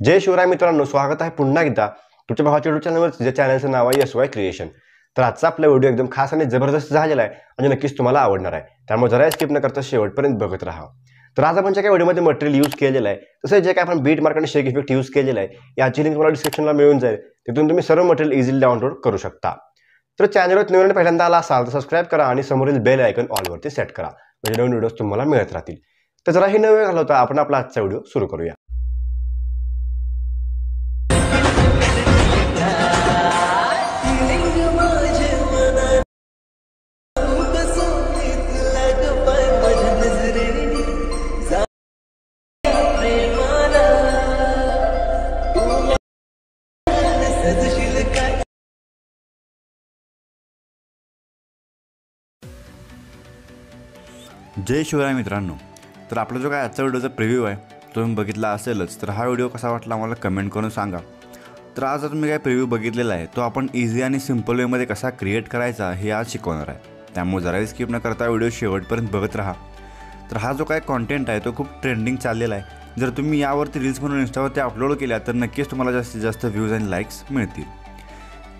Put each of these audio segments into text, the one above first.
जय शिवराय मित्रांनो, स्वागत आहे पुन्हा एकदा तुमच्या भावाच्या यूट्यूब चॅनलवर. ज्या चॅनलचं नाव आहे SY क्रिएशन. तर आजचा आपला व्हिडिओ एकदम खास आणि जबरदस्त झालेला आहे आणि नक्कीच तुम्हाला आवडणार आहे. त्यामुळे जरा स्किप न करता शेवटपर्यंत बघत राहा. तर आज आपण जे काही व्हिडिओमध्ये मटेरियल यूज केलेलं आहे, तसं जे काही आपण बीट मार्क आणि शेक इफेक्ट यूज केलेला आहे, याची लिंक तुम्हाला डिस्क्रिप्शनला मिळून जाईल. तिथून तुम्ही सर्व मटेरियल इझिली डाउनलोड करू शकता. तर चॅनलवर नवीन पहिल्यांदा आला असाल तर सबस्क्राईब करा आणि समोरील बेल आयकॉन ऑलवरती सेट करा, म्हणजे नवीन व्हिडिओज तुम्हाला मिळत राहतील. तर जरा ही नवीन घालवता आपण आपला आजचा व्हिडिओ सुरू करूया. जय शिवराय मित्रांनो. तर आपला जो काय आजचा व्हिडिओचा प्रिव्ह्यू आहे तो तुम्ही बघितला असेलच. तर हा व्हिडिओ कसा वाटला आम्हाला कमेंट करून सांगा. तर आज तुम्ही काय प्रिव्ह्यू बघितलेला आहे तो आपण इझी आणि सिम्पल वेमध्ये कसा क्रिएट करायचा हे आज शिकवणार आहे. त्यामुळे जराही स्किप न करता व्हिडिओ शेवटपर्यंत बघत राहा. तर हा जो काय कॉन्टेंट आहे तो खूप ट्रेंडिंग चाललेला आहे. जर तुम्ही यावरती रील्स म्हणून इंस्टावरती अपलोड केल्या तर नक्कीच तुम्हाला जास्तीत जास्त व्ह्यूज आणि लाईक्स मिळतील.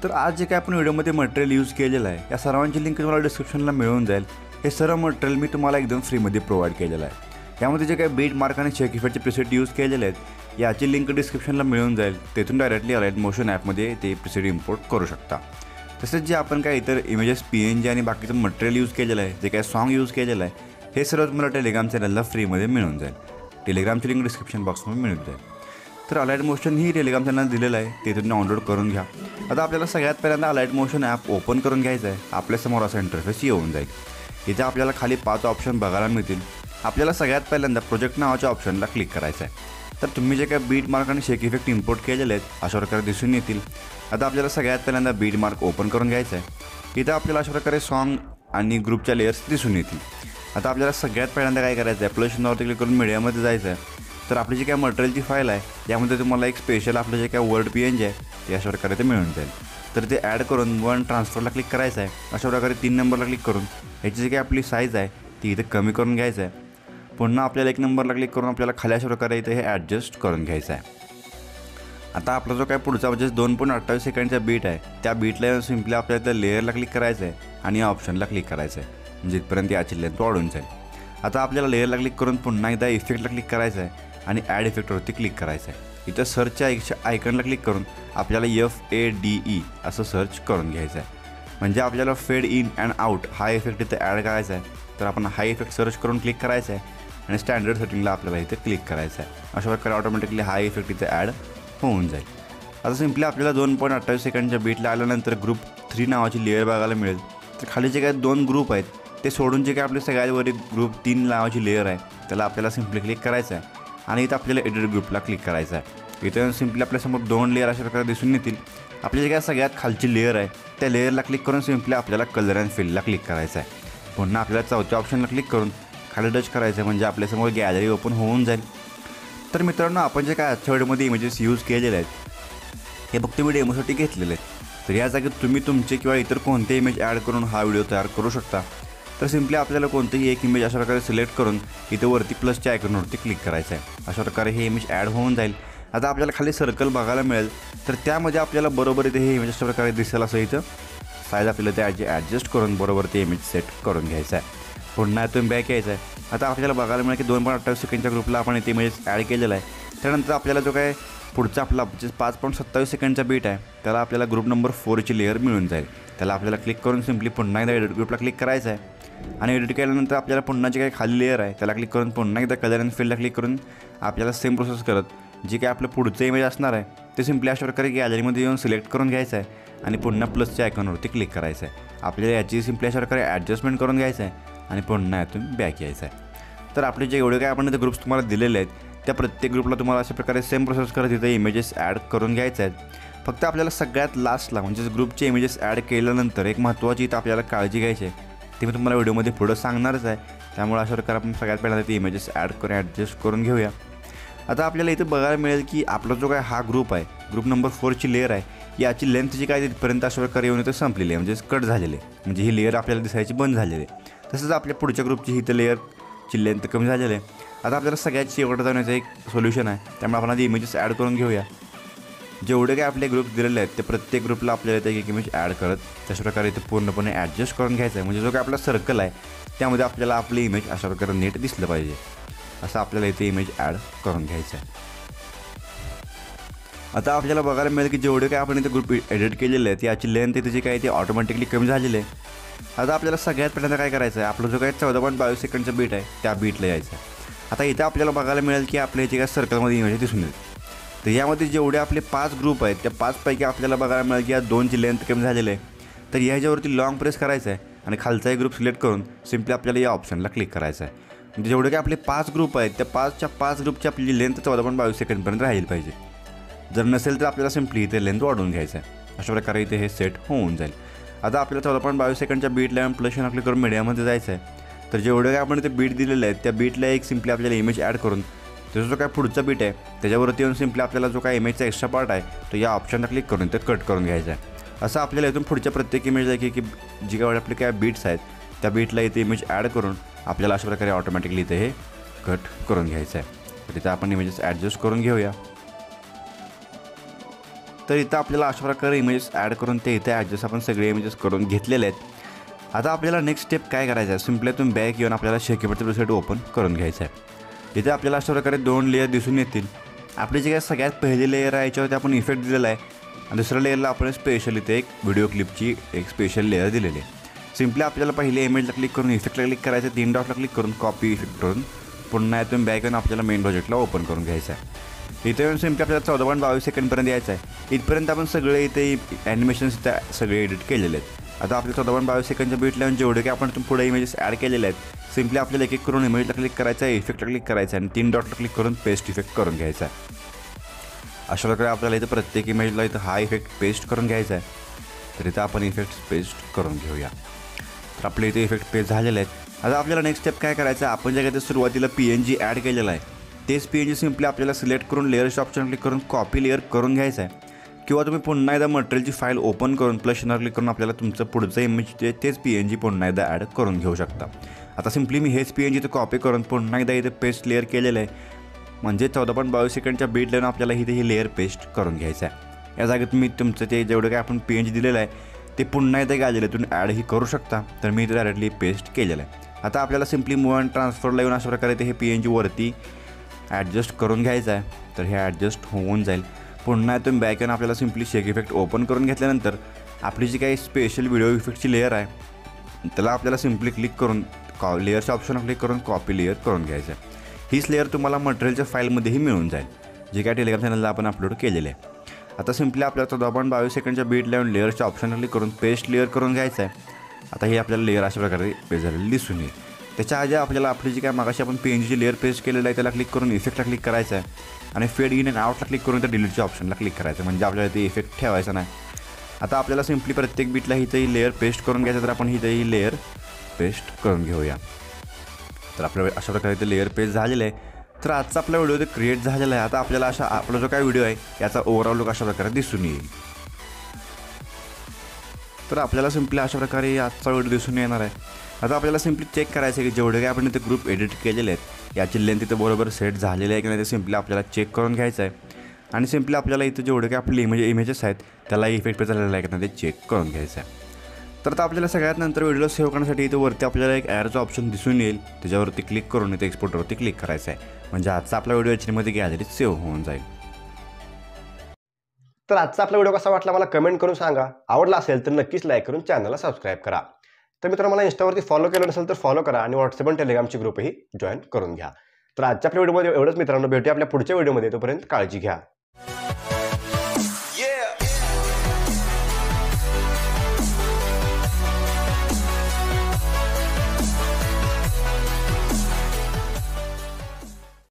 तर आज जे काय आपण व्हिडिओमध्ये मटेरियल यूज केलेलं आहे या सर्वांची लिंक तुम्हाला डिस्क्रिप्शनला मिळून जाईल. हे सर्व मटेरियल मी तुम्हाला एकदम फ्रीमध्ये प्रोव्हाइड केलेलं आहे. यामध्ये जे काही बीट मार्क आणि शेक इफेक्टचे प्रिसेट यूज केलेले आहेत याची लिंक डिस्क्रिप्शनला मिळून जाईल. तेथून डायरेक्टली अलाइट मोशन ॲपमध्ये ते प्रिसेट इम्पोर्ट करू शकता. तसेच जे आपण काय इतर इमेजेस PNG आणि बाकीचं मटेरियल यूज केलेलं आहे, जे काय सॉन्ग यूज केलेलं आहे, हे सर्व तुम्हाला टेलिग्राम चॅनलला फ्रीमध्ये मिळून जाईल. टेलिग्रामची लिंक डिस्क्रिप्शन बॉक्समध्ये मिळून जाईल. तर अलाइट मोशन ही टेलिग्राम चॅनल दिलेलं आहे, तेथून डाउनलोड करून घ्या. आता आपल्याला सगळ्यात पहिल्यांदा अलाइट मोशन ॲप ओपन करून घ्यायचं आहे. आपल्यासमोर असा इंटरफेस येऊन जाईल. इथे आपल्याला खाली 5 ऑप्शन बघायला मिळतील. आपल्याला सगळ्यात पहिल्यांदा प्रोजेक्ट नावाच्या ऑप्शनला क्लिक करायचं आहे. तर तुम्ही जे काय बीट मार्क आणि शेक इफेक्ट इम्पोर्ट केलेले आहेत अशा प्रकारे दिसून येतील. आता आपल्याला सगळ्यात पहिल्यांदा बीट मार्क ओपन करून घ्यायचं आहे. इथं आपल्याला अशा प्रकारे सॉन्ग आणि ग्रुपच्या लेयर्स दिसून येतील. आता आपल्याला सगळ्यात पहिल्यांदा काय करायचं आहे, प्लसवरती क्लिक करून मीडियामध्ये जायचं आहे. तर आपली जी काय मटेरियलची फाईल आहे यामध्ये तुम्हाला एक स्पेशल आपलं जे काय वर्ड PNG आहे ते अशा प्रकारे ते मिळून जाईल. तर ते ॲड करून वन ट्रान्सफरला क्लिक करायचं आहे. अशा प्रकारे 3 नंबरला क्लिक करून ह्याची जी काही आपली साईज आहे ती इथे कमी करून घ्यायचं आहे. पुन्हा आपल्याला 1 नंबरला क्लिक करून आपल्याला खाली अशा प्रकारे इथे हे ॲडजस्ट करून घ्यायचं आहे. आता आपला जो काय पुढचा म्हणजे 2.28 सेकंडचा बीट आहे त्या बीटला सिम्पली आपल्याला त्या लेअरला क्लिक करायचं आहे आणि या ऑप्शनला क्लिक करायचं आहे, जिथपर्यंत याची लेंथ वाढून जाईल. आता आपल्याला लेअरला क्लिक करून पुन्हा एकदा इफेक्टला क्लिक करायचं आहे आणि ॲड इफेक्टवरती क्लिक करायचं आहे. इथं सर्चच्या आयकनला क्लिक करून आपल्याला FADE असं सर्च करून घ्यायचं आहे. म्हणजे आपल्याला फेड इन अँड आउट हा इफेक्ट इथे ॲड करायचा आहे. तर आपण हा इफेक्ट सर्च करून क्लिक करायचा आहे आणि स्टँडर्ड सेटिंगला आपल्याला इथे क्लिक करायचं आहे. अशा प्रकारे ऑटोमॅटिकली हा इफेक्ट इथे ॲड होऊन जाईल. आता सिम्पली आपल्याला 2.28 सेकंडच्या बीटला आल्यानंतर ग्रुप 3 नावाची लेअर बघायला मिळेल. तर खाली जे काय 2 ग्रुप आहेत ते सोडून जे काय आपले सगळ्यात वरील ग्रुप 3 नावाची लेअर आहे त्याला आपल्याला सिम्पली क्लिक करायचं आहे आणि इथं आपल्याला एडिट ग्रुपला क्लिक करायचं आहे. इथं सिम्पली आपल्यासमोर 2 लेअर अशा प्रकारे दिसून येतील. आपली जे काय सगळ्यात खालची लेअर आहे त्या लेअरला क्लिक करून सिम्पली आपल्याला कलर अँड फिलला क्लिक करायचं आहे. पुन्हा आपल्याला 4थ्या ऑप्शनला क्लिक करून खाली टच करायचं आहे, म्हणजे आपल्यासमोर गॅलरी ओपन होऊन जाईल. तर मित्रांनो, आपण जे काय आजच्या व्हिडिओमध्ये इमेजेस यूज केलेले आहेत हे फक्त मी डेमोसाठी घेतलेले आहेत. तर या जागेत तुम्ही तुमचे किंवा इतर कोणते इमेज ॲड करून हा व्हिडिओ तयार करू शकता. तर सिम्पली आपल्याला कोणतेही एक इमेज अशा प्रकारे सिलेक्ट करून इथे वरती प्लसच्या आयकॉनवरती क्लिक करायचं आहे. अशा प्रकारे हे इमेज ॲड होऊन जाईल. आता आपल्याला खाली सर्कल बघायला मिळेल. तर त्यामध्ये आपल्याला बरोबर इथे हे इमेज अशा प्रकारे दिसेल. असं इथं साईज आपल्याला ते ॲडजस्ट करून बरोबर ते इमेज सेट करून घ्यायचं आहे. पुन्हा इथून बॅक यायचं आहे. आता आपल्याला बघायला मिळेल की 2.28 सेकंडच्या ग्रुपला आपण इथे इमेज ॲड केलेला आहे. त्यानंतर आपल्याला जो काय पुढचा आपला 5.27 सेकंडचा बीट आहे त्याला आपल्याला ग्रुप नंबर 4ची लेअर मिळून जाईल. त्याला आपल्याला क्लिक करून सिम्पली पुन्हा एकदा एडिट ग्रुपला क्लिक करायचं आहे आणि एडिट केल्यानंतर आपल्याला पुन्हा जे काही खाली लेअर आहे त्याला क्लिक करून पुन्हा एकदा कलर अँड फिलला क्लिक करून आपल्याला सेम प्रोसेस करत जे काही आपलं पुढचं इमेज असणार आहे ते सिम्पली अशा प्रकारे गॅलरीमध्ये येऊन सिलेक्ट करून घ्यायचं आहे आणि पुन्हा प्लसच्या आयकॉनवरती क्लिक करायचं आहे. आपल्याला याची सिम्पली अशा प्रकारे ॲडजस्टमेंट करून घ्यायचं आहे आणि पुन्हा यातून बॅक यायचं आहे. तर आपले जे एवढे काय आपण इथे ग्रुप्स तुम्हाला दिलेले आहेत त्या प्रत्येक ग्रुपला तुम्हाला अशा प्रकारे सेम प्रोसेस करत इथे इमेजेस ॲड करून घ्यायचे आहेत. फक्त आपल्याला सगळ्यात लास्टला म्हणजे ग्रुपचे इमेजेस ॲड केल्यानंतर एक महत्त्वाची इथं आपल्याला काळजी घ्यायची आहे. ते मी तुम्हाला व्हिडिओमध्ये पुढं सांगणारच आहे. त्यामुळे अशा प्रकारे आपण सगळ्यात पहिल्यांदा ते इमेजेस ॲड करून ॲडजस्ट करून घेऊया. आता आपल्याला इथं बघायला मिळेल की आपला जो काय हा ग्रुप आहे ग्रुप नंबर 4ची लेअर आहे याची लेंथ जी काय तिथपर्यंत अशा प्रकारे येऊन इथं संपलेली आहे, म्हणजे कट झालेली आहे. म्हणजे ही लेअर आपल्याला दिसायची बंद झालेली आहे. तसंच आपल्या पुढच्या ग्रुपची ही तर लेअरची लेंथ कमी झालेली आहे. आता आपल्याला सगळ्यात शेवट जाण्याचं एक सोल्युशन आहे, त्यामुळे आपण आधी इमेजेस ॲड करून घेऊया. जेवढे काय आपले ग्रुप दिलेले आहेत ते प्रत्येक ग्रुपला आपल्याला ते एक इमेज ॲड करत तशा प्रकारे ते पूर्णपणे ॲडजस्ट करून घ्यायचं आहे. म्हणजे जो काय आपला सर्कल आहे त्यामध्ये आपल्याला आपली इमेज अशा प्रकारे नीट दिसलं पाहिजे, असं आपल्याला इथे इमेज ॲड करून घ्यायचं आहे. आता आपल्याला बघायला मिळेल की जेवढे काय आपण इथे ग्रुप एडिट केलेले आहेत याची लेंथ इथे जी काय ती ऑटोमॅटिकली कमी झालेली आहे. आता आपल्याला सगळ्यात पहिल्यांदा काय करायचं आहे, आपलं जो काय 14.22 सेकंडचा बीट आहे त्या बीटला यायचं आहे. आता इथं आपल्याला बघायला मिळेल की आपल्या इथे काय सर्कलमध्ये इमेज दिसून येईल. तर यामध्ये जेवढे आपले 5 ग्रुप आहेत त्या 5पैकी आपल्याला बघायला मिळेल की या 2ची लेंथ कमी झालेली आहे. तर ह्याच्यावरती लॉंग प्रेस करायचं आहे आणि खालचा एक ग्रुप सिलेक्ट करून सिम्पली आपल्याला या ऑप्शनला क्लिक करायचं आहे. म्हणजे जेवढे काय आपले 5 ग्रुप आहेत त्या 5 ग्रुपची आपली लेंथ 14.22 सेकंडपर्यंत राहील पाहिजे. जर नसेल तर आपल्याला सिम्पली इथे लेंथ वाढवून घ्यायचं आहे. अशा प्रकारे इथे हे सेट होऊन जाईल. आता आपल्याला 14.22 सेकंडच्या बीटला प्लसला क्लिक करून मीडियामध्ये जायचं आहे. तर जेवढे काय आपण इथे बीट दिलेले आहेत त्या बीटला एक सिम्पली आपल्याला इमेज ॲड करून त्याचा जो काय पुढचा बीट आहे त्याच्यावरती येऊन सिम्पली आपल्याला जो काय इमेजचा एक्स्ट्रा पार्ट आहे तो या ऑप्शनला क्लिक करून ते कट करून घ्यायचा आहे. असं आपल्याला इथून पुढच्या प्रत्येक इमेज आहे की जी काय आपले काय बीट्स आहेत त्या बीटला इथे इमेज ॲड करून आपल्याला अशा प्रकारे ऑटोमॅटिकली इथे हे कट करून घ्यायचं आहे. तर इथे आपण इमेजेस ॲडजस्ट करून घेऊया. तर इथं आपल्याला अशा प्रकारे इमेजेस ॲड करून ते इथे ॲडजस्ट आपण सगळे इमेजेस करून घेतलेले आहेत. आता आपल्याला नेक्स्ट स्टेप काय करायचं आहे, सिम्पली तुम्ही बॅक येऊन आपल्याला शेकीबटचं वेबसाईट ओपन करून घ्यायचं आहे. इथे आपल्याला अशा प्रकारे 2 लेअर दिसून येतील. आपली जे काय सगळ्यात पहिली लेअर आहे याच्यावरती आपण इफेक्ट दिलेला आहे आणि दुसऱ्या लेअरला आपण स्पेशल इथे एक व्हिडिओ क्लिपची एक स्पेशल लेअर दिलेली आहे. सिम्पली आपल्याला पहिले इमेजला क्लिक करून इफेक्टला क्लिक करायचं, 3 डॉटला क्लिक करून कॉपी इफेक्ट करून पुन्हा इथून बॅक येऊन आपल्याला मेन प्रोजेक्टला ओपन करून घ्यायचं आहे. इथे येऊन सिम्पली आपल्याला 14.22 सेकंडपर्यंत यायचं आहे. इथपर्यंत आपण सगळे इथे ॲनिमेशन्स इथे सगळे एडिट केलेले आहेत. आता आपल्या 14.22 सेकंडच्या बीटला येऊन जेवढे की आपण पुढे इमेजेस ॲड केलेले आहेत सिम्पली आपल्याला एक करून इमेजला क्लिक करायचं आहे, इफेक्टला क्लिक करायचं आहे आणि 3 डॉटला क्लिक करून पेस्ट इफेक्ट करून घ्यायचा आहे. अशा प्रकारे आपल्याला इथं प्रत्येक इमेजला इथं हा इफेक्ट पेस्ट करून घ्यायचा आहे. तर इथं आपण इफेक्ट पेस्ट करून घेऊया. तर आपले इथे इफेक्ट पेस्ट झालेले आहेत. आता आपल्याला नेक्स्ट स्टेप काय करायचं आहे, आपण जे काही सुरुवातीला PNG ॲड केलेलं आहे तेच PNG सिम्पली आपल्याला सिलेक्ट करून लेअरच्या ऑप्शन क्लिक करून कॉपी लेअर करून घ्यायचं आहे. किंवा तुम्ही पुन्हा एकदा मटेरियलची फाईल ओपन करून प्लसवर क्लिक करून आपल्याला तुमचं पुढचं इमेज तेच PNG पुन्हा एकदा ॲड करून घेऊ शकता. आता सिम्पली मी हेच PNG इथं कॉपी करून पुन्हा एकदा इथे पेस्ट लेअर केलेलं आहे. म्हणजे 14.22 सेकंडच्या बीट लावून आपल्याला इथे ही लेअर पेस्ट करून घ्यायचं आहे. या जागेत तुम्ही तुमचं ते जेवढं काय आपण PNG दिलेलं आहे ते पुन्हा एकदा गॅलरीतून ॲडही करू शकता. तर मी इथे डायरेक्टली पेस्ट केलेलं आहे. आता आपल्याला सिम्पली मूव अँड ट्रान्सफरला येऊन अशा प्रकारे ते हे PNG वरती ॲडजस्ट करून घ्यायचं आहे. तर हे ॲडजस्ट होऊन जाईल. पुन्हा तुम्ही बॅक येऊन आपल्याला सिम्पली शेक इफेक्ट ओपन करून घेतल्यानंतर आपली जी काही स्पेशल व्हिडिओ इफेक्टची लेअर आहे त्याला आपल्याला सिम्पली क्लिक करून लेअरच्या ऑप्शनवर क्लिक करून कॉपी लेअर करून घ्यायचं आहे. हीच लेअर तुम्हाला मटेरियलच्या फाईलमध्येही मिळून जाईल जे काय टेलिग्राम चॅनलला आपण अपलोड केलेलं आहे. आता सिम्पली आपल्याला 14.22 सेकंडच्या बीट लावून लेअरच्या ऑप्शनवर क्लिक करून पेस्ट लेअर करून घ्यायचं आहे. आता ही आपल्याला लेअर अशा प्रकारे पेस्ट झालेली दिसून येईल. त्याच्या आधी आपल्याला आपली जी काय मागाशी आपण PNGची लेअर पेस्ट केलेलं आहे त्याला क्लिक करून इफेक्टला क्लिक करायचं आहे आणि फेड इन अँड आउटला क्लिक करून त्या डिलीटच्या ऑप्शनला क्लिक करायचं म्हणजे आपल्याला ते इफेक्ट ठेवायचा नाही. आता आपल्याला सिम्पली प्रत्येक बीटला ही लेअर पेस्ट करून घ्यायचं. तर आपण ही लेअर पेस्ट करून घेऊया. तर आपल्या अशा प्रकारे ते लेअर पेस्ट झालेलं आहे. तर आजचा आपला व्हिडिओ ते क्रिएट झालेला आहे. आता आपल्याला आपला जो काय व्हिडिओ आहे याचा ओव्हरऑल लुक अशा प्रकारे दिसून येईल. तर आपल्याला सिम्पली अशा प्रकारे आजचा व्हिडिओ दिसून येणार आहे. आता आपल्याला सिम्पली चेक करायचं आहे की जेवढे काय आपण इथे ग्रुप एडिट केलेले आहेत याची लेंथ इथं बरोबर सेट झालेली आहे की नाही ते सिम्पली आपल्याला चेक करून घ्यायचं आहे. आणि सिम्पली आपल्याला इथं जेवढे काय आपले इमेजेस आहेत त्याला इफेक्ट झालेला आहे की नाही ते चेक करून घ्यायचं आहे. तर आता आपल्याला सगळ्यात नंतर व्हिडिओ सेव्ह करण्यासाठी इथं वरती आपल्याला एक ॲरचा ऑप्शन दिसून येईल. त्याच्यावरती क्लिक करून इथे एक्सपोर्टवरती क्लिक करायचं आहे म्हणजे आजचा आपला व्हिडिओ HDमध्ये गॅलरीत सेव्ह होऊन जाईल. तर आजचा आपला व्हिडिओ कसा वाटला मला कमेंट करून सांगा. आवडला असेल तर नक्कीच लाईक करून चॅनलला सबस्क्राईब करा. तर मित्रांनो मला इंस्टावरती फॉलो केलं नसेल तर फॉलो करा आणि व्हॉट्सअप आणि टेलिग्रामची ग्रुपही जॉईन करून घ्या. तर आजच्या आपल्या व्हिडिओमध्ये एवढंच मित्रांनो. भेटूया आपल्या पुढच्या व्हिडिओमध्ये. तोपर्यंत काळजी घ्या.